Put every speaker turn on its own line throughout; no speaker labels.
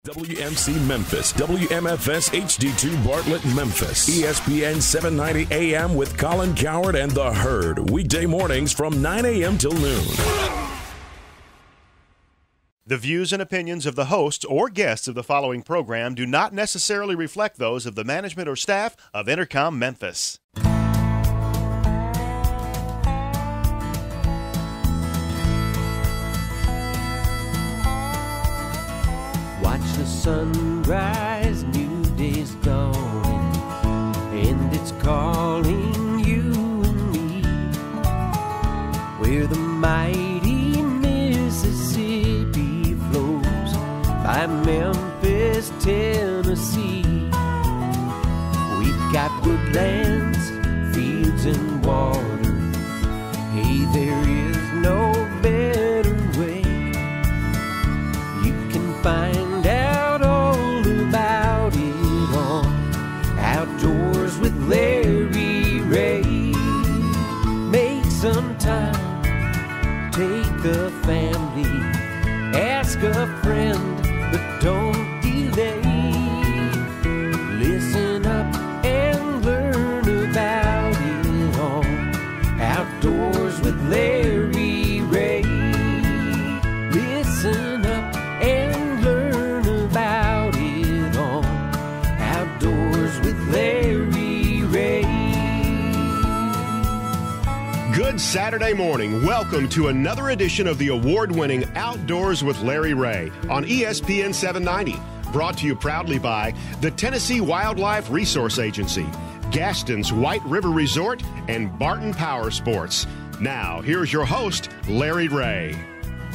WMC Memphis, WMFS HD2 Bartlett Memphis, ESPN 790 AM with Colin Coward and The Herd, weekday mornings from 9 a.m. till noon.
The views and opinions of the hosts or guests of the following program do not necessarily reflect those of the management or staff of Intercom Memphis.
Watch the sunrise, new day's dawning, and it's calling you and me. Where the mighty Mississippi flows by Memphis, Tennessee. We've got woodlands, fields, and water. Hey, there is no better way. You can find Outdoors with Larry Ray. Make some time, take a family, ask a friend, but don't delay. Listen up and learn about it all. Outdoors with Larry Ray. Listen up and learn about it all. Outdoors with Larry Ray.
Good Saturday morning. Welcome to another edition of the award-winning Outdoors with Larry Ray on ESPN 790. Brought to you proudly by the Tennessee Wildlife Resource Agency, Gaston's White River Resort, and Barton Power Sports. Now, here's your host, Larry Ray.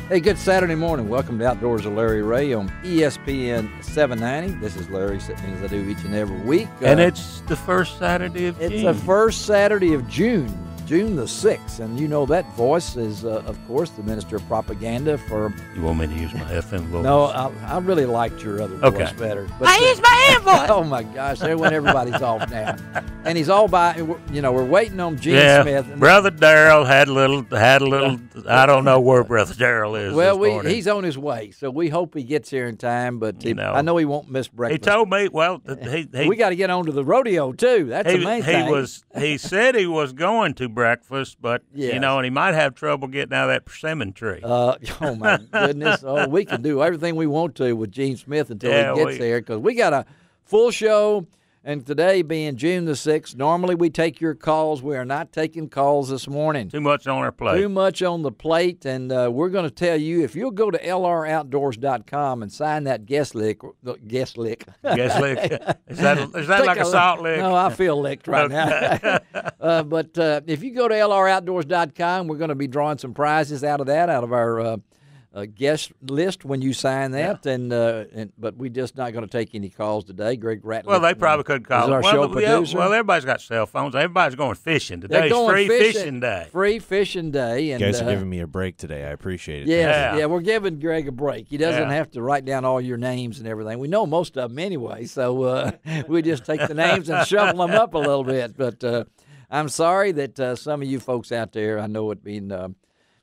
Hey, good Saturday morning. Welcome to Outdoors with Larry Ray on ESPN 790. This is Larry, sitting as I do each and every week.
And it's the first Saturday of June.
It's the first Saturday of June, June the 6th. And you know that voice is, of course, the Minister of Propaganda for...
You want me to use my FM voice?
No, I really liked your other voice better. But,
I use my AM voice!
Oh, my gosh. There when everybody's off now. And he's all by, you know, we're waiting on Gene Smith. And
Brother Darrell had a little. I don't know where Brother Darrell is.
Well, he's on his way, so we hope he gets here in time. But I know he won't miss breakfast.
He told me,
we got to get on to the rodeo too. That's the main thing.
He said he was going to breakfast, but and he might have trouble getting out of that persimmon tree.
Oh my goodness! Oh, we can do everything we want to with Gene Smith until he gets there, because we got a full show. And today being June the 6th, normally we take your calls. We are not taking calls this morning.
Too much on our plate.
Too much on the plate. And we're going to tell you, if you'll go to lroutdoors.com and sign that guest lick.
Guest lick? Is that like a salt lick?
No, I feel licked right now. But if you go to lroutdoors.com, we're going to be drawing some prizes out of our guest list when you sign that, but we're just not going to take any calls today. Greg Ratliff.
Well, they probably could call.
Is our show producer.
Well, everybody's got cell phones. Everybody's going fishing. Today's free fishing day.
Free fishing day. And,
you guys are giving me a break today. I appreciate it.
Yeah, we're giving Greg a break. He doesn't have to write down all your names and everything. We know most of them anyway, so we just take the names and shuffle them up a little bit. But I'm sorry that some of you folks out there, I know it being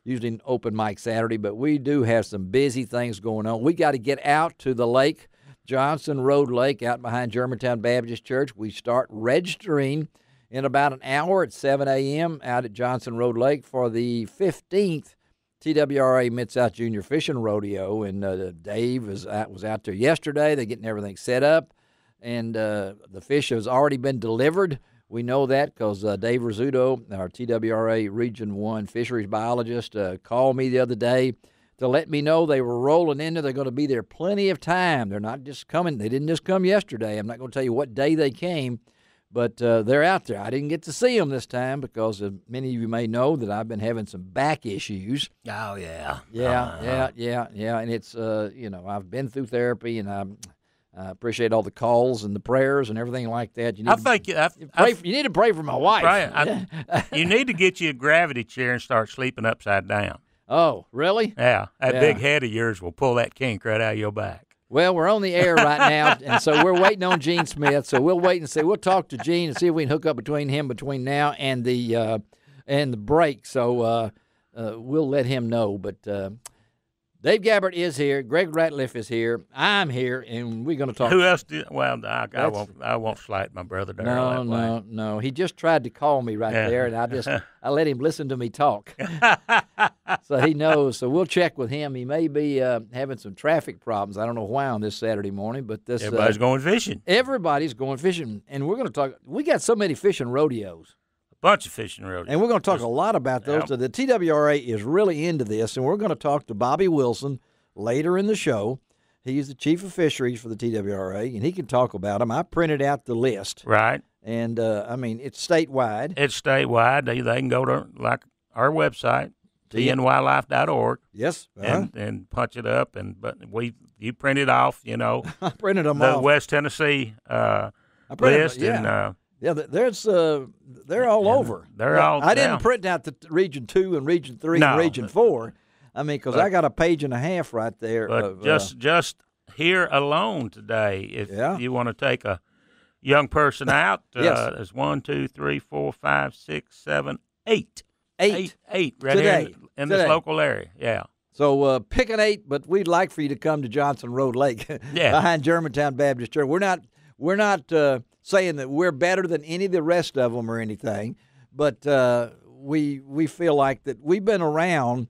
usually an open mic Saturday, but we do have some busy things going on. We got to get out to the lake, Johnson Road Lake, out behind Germantown Baptist Church. We start registering in about an hour at 7 a.m. out at Johnson Road Lake for the 15th TWRA Mid-South Junior Fishing Rodeo. And Dave was out there yesterday. They're getting everything set up, and the fish has already been delivered. We know that because Dave Rizzuto, our TWRA Region 1 fisheries biologist, called me the other day to let me know they were rolling in there. They're going to be there plenty of time. They're not just coming. They didn't just come yesterday. I'm not going to tell you what day they came, but they're out there. I didn't get to see them this time because many of you may know that I've been having some back issues.
Oh, yeah.
Yeah. And it's, I've been through therapy, and I appreciate all the calls and the prayers and everything like that. You need to pray for my wife.
You need to get you a gravity chair and start sleeping upside down.
Oh, really?
Yeah. That big head of yours will pull that kink right out of your back.
Well, we're on the air right now, and so we're waiting on Gene Smith. So we'll wait and see. We'll talk to Gene and see if we can hook up between now and the break. So we'll let him know. But Dave Gabbert is here. Greg Ratliff is here. I'm here, and we're going to talk.
Who else did? Well, I won't slight my brother Darryl.
No. He just tried to call me there, and I let him listen to me talk. So he knows. So we'll check with him. He may be having some traffic problems. I don't know why on this Saturday morning, but
everybody's going fishing.
Everybody's going fishing, and we're going to talk. We got so many fishing rodeos.
Bunch of fishing rodeos.
And we're going to talk a lot about those.
Yep.
So the TWRA is really into this, and we're going to talk to Bobby Wilson later in the show. He's the chief of fisheries for the TWRA, and he can talk about them. I printed out the list.
Right.
And, it's statewide.
It's statewide. They can go to, our website, tnwildlife.org.
Yes.
And punch it up. But you print it off,
I printed them
the
off.
West Tennessee list.
Yeah. They're all over. I didn't print out the Region 2 and Region 3 and Region 4. Because I got a page and a half right there.
But just here alone today, if you want to take a young person out, there's 1, 2, 3, 4, 5, 6, 7, 8. Eight right
today,
here in this local area. Yeah.
So pick an 8, but we'd like for you to come to Johnson Road Lake behind Germantown Baptist Church. We're not saying that we're better than any of the rest of them or anything, but we feel like that we've been around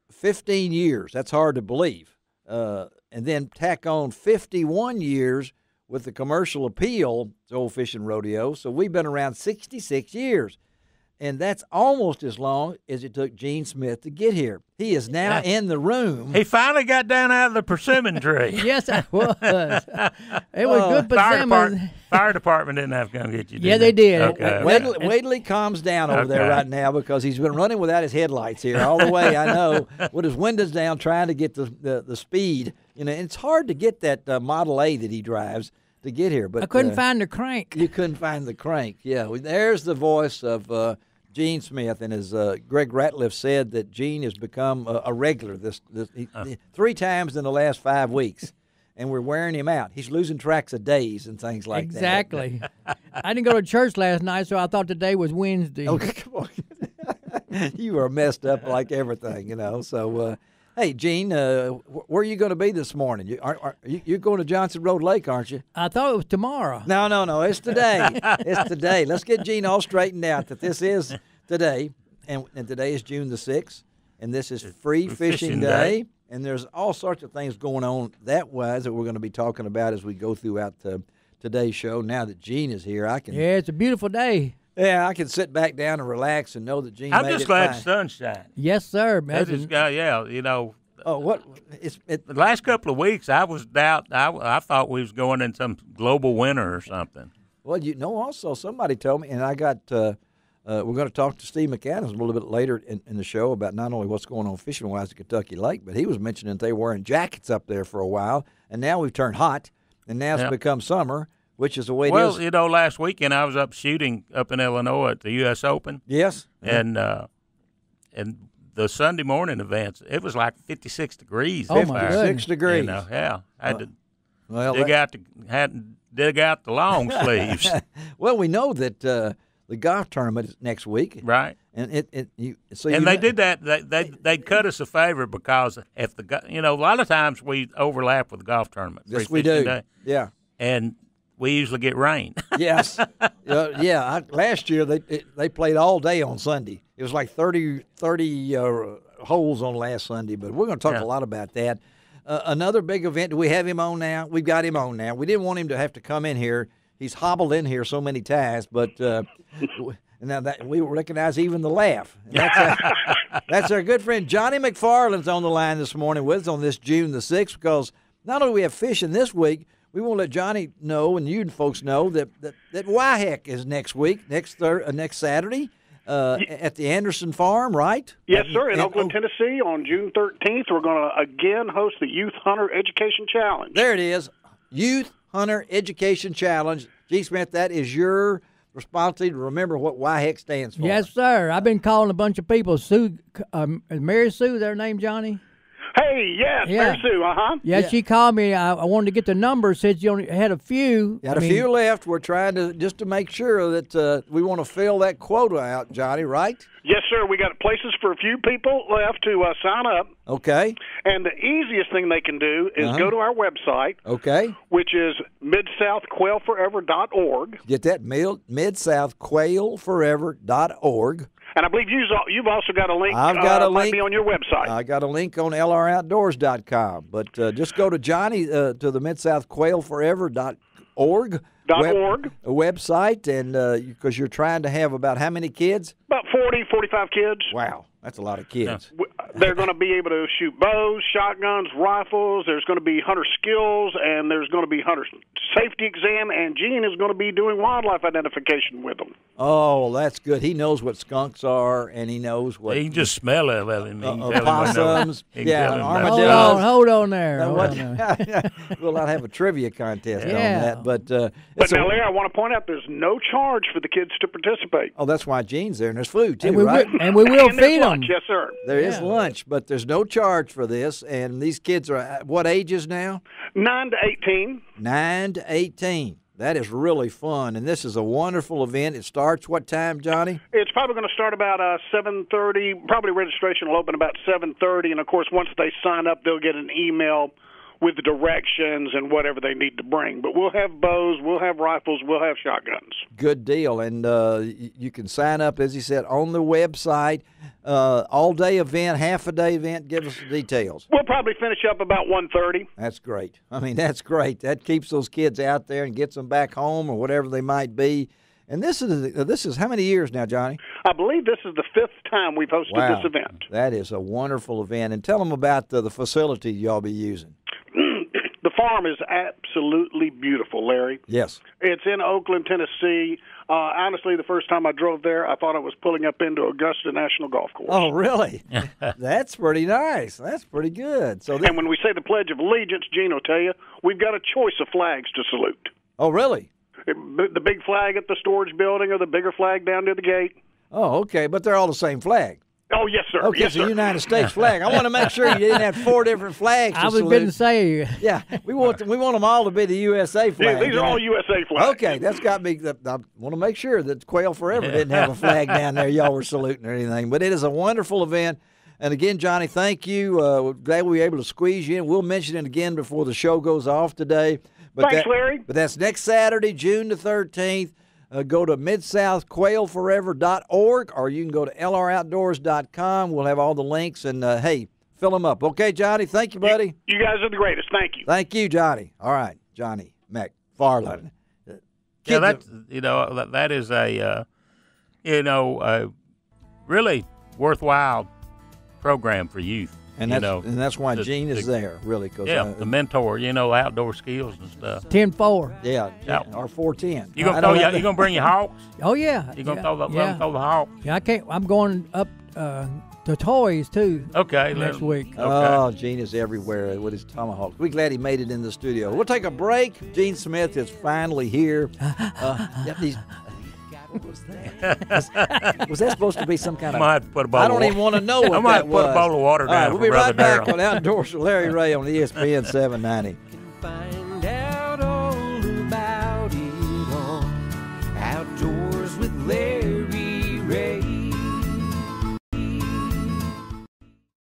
15 years. That's hard to believe. And then tack on 51 years with the commercial appeal to Old Fishing Rodeo. So we've been around 66 years. And that's almost as long as it took Gene Smith to get here. He is now in the room.
He finally got down out of the persimmon tree.
Yes, I was. It was good persimmon.
Fire department didn't have to come get you,
they did.
Okay.
Wait calms down over there right now because he's been running without his headlights here all the way, I know, with his windows down trying to get the speed. And it's hard to get that Model A that he drives to get here. But
I couldn't find the crank.
You couldn't find the crank. Yeah, there's the voice of Gene Smith, and as Greg Ratliff said, that Gene has become a regular 3 times in the last 5 weeks, and we're wearing him out. He's losing tracks of days and things like that.
Exactly. I didn't go to church last night, so I thought today was Wednesday.
Okay, come on. You are messed up like everything, So, hey, Gene, where are you going to be this morning? You're going to Johnson Road Lake, aren't you?
I thought it was tomorrow.
No. It's today. It's today. Let's get Gene all straightened out that this is today, and today is June the 6th, and this is Free Fishing Day. And there's all sorts of things going on that wise that we're going to be talking about as we go throughout today's show. Now that Gene is here, I can.
Yeah, it's a beautiful day.
Yeah, I can sit back down and relax and know that Gene made it fine.
I'm just glad the sun's shining.
Yes, sir.
Oh, what?
The last couple of weeks, I was I thought we was going in some global winter or something.
Well, also somebody told me, and I got. We're going to talk to Steve McAdams a little bit later in the show about not only what's going on fishing-wise at Kentucky Lake, but he was mentioning that they were wearing jackets up there for a while, and now we've turned hot, and now it's become summer, which is the way it is.
Well, last weekend I was up shooting up in Illinois at the U.S. Open.
Yes.
And the Sunday morning events, it was like 56 degrees.
Oh, my goodness.
56 degrees.
I had to dig out the long sleeves.
Well, we know that the golf tournament is next week,
right?
And
they did that. They cut us a favor because if a lot of times we overlap with the golf tournament.
Yes, we do.
Day,
yeah,
and we usually get rain.
Yes, last year they played all day on Sunday. It was like 30 holes on last Sunday. But we're going to talk a lot about that. Another big event. Do we have him on now? We've got him on now. We didn't want him to have to come in here. He's hobbled in here so many times, but now that we recognize even the laugh. That's our good friend Johnny McFarland's on the line this morning with us on this June the 6th, because not only do we have fishing this week, we want to let Johnny know and you folks know that WIHEC is next week, next Saturday at the Anderson Farm, right?
Yes, sir. In Oakland, Tennessee, on June 13th, we're going to again host the Youth Hunter Education Challenge.
There it is, Youth Hunter Education Challenge. G. Smith, that is your responsibility to remember what WIHEC stands for.
Yes, sir. I've been calling a bunch of people. Sue, Mary Sue, their name, Johnny?
Hey, yes, Mary Sue,
Yeah, she called me. I wanted to get the number. Said you only had a few.
Got a few left. We're trying to just to make sure that we want to fill that quota out, Johnny, right?
Yes, sir. We got places for a few people left to sign up.
Okay.
And the easiest thing they can do is go to our website.
Okay.
Which is midsouthquailforever.org.
Get that? midsouthquailforever.org.
And I believe you've also got a link.
I've got a link.
Might be on your website.
I got a link on lroutdoors.com. But just go to Johnny to the midsouthquailforever.org.
.org.
A website, and because you're trying to have about how many kids?
About 40, 45 kids.
Wow, that's a lot of kids.
They're going to be able to shoot bows, shotguns, rifles. There's going to be hunter skills, and there's going to be hunter safety exam, and Gene is going to be doing wildlife identification with them.
Oh, that's good. He knows what skunks are, and he knows what...
He can just smell it.
Possums.
Yeah,
armadillos.
Hold on there.
We'll not have a trivia contest on that. But
now, Larry, I want to point out there's no charge for the kids to participate.
Oh, that's why Gene's there, and there's food, too,
and we
right?
We will feed them.
Yes, sir.
There is lunch, but there's no charge for this. And these kids are at what ages now?
9 to 18.
9 to 18. That is really fun, and this is a wonderful event. It starts what time, Johnny?
It's probably going to start about 7:30. Probably registration will open about 7:30, and, of course, once they sign up, they'll get an email with the directions and whatever they need to bring. But we'll have bows, we'll have rifles, we'll have shotguns.
Good deal. And you can sign up, as he said, on the website. All-day event, half-a-day event. Give us the details.
We'll probably finish up about 1:30.
That's great. I mean, that's great. That keeps those kids out there and gets them back home or whatever they might be. And this is how many years now, Johnny?
I believe this is the 5th time we've hosted this event.
That is a wonderful event. And tell them about the facility y'all be using.
The farm is absolutely beautiful, Larry.
Yes.
It's in Oakland, Tennessee. Honestly, the first time I drove there, I thought I was pulling up into Augusta National Golf Course.
Oh, really? That's pretty nice. That's pretty good.
And when we say the Pledge of Allegiance, Gene will tell you, we've got a choice of flags to salute.
Oh, really?
The big flag at the storage building or the bigger flag down near the gate.
Oh, okay, but they're all the same flag.
Oh, yes, sir.
Okay,
yes,
so
sir.
United States flag. I want to make sure you didn't have 4 different flags to
I was
salute.
going to say.
Yeah, we want them all to be the USA flag.
Yeah, these are all USA flags.
Okay, that's got me. I want to make sure that Quail Forever didn't have a flag down there y'all were saluting or anything. But it is a wonderful event. And again, Johnny, thank you. We're glad we were able to squeeze you in. We'll mention it again before the show goes off today. But
Thanks, Larry.
But that's next Saturday, June the 13th. Go to midsouthquailforever.org, or you can go to lroutdoors.com. We'll have all the links, and, hey, fill them up. Okay, Johnny? Thank you, buddy.
You guys are the greatest. Thank you.
Thank you, Johnny. All right, Johnny McFarland.
Yeah, that is a really worthwhile program for youth.
And that's why Gene is there, really.
The mentor, outdoor skills and stuff.
10-4.
Yeah, or 410.
You gonna bring your hawks?
Oh yeah.
You gonna throw the hawk?
Yeah, I can't. I'm going up to toys too.
Okay,
next week.
Okay.
Oh, Gene is everywhere with his tomahawk. We're glad he made it in the studio. We'll take a break. Gene Smith is finally here. What was that? Was that supposed to be some kind of...
I might put a bowl
I don't even want to know what that was.
I might put a bowl of water down.
All right, we'll be right back on Outdoors with Larry Ray on ESPN 790.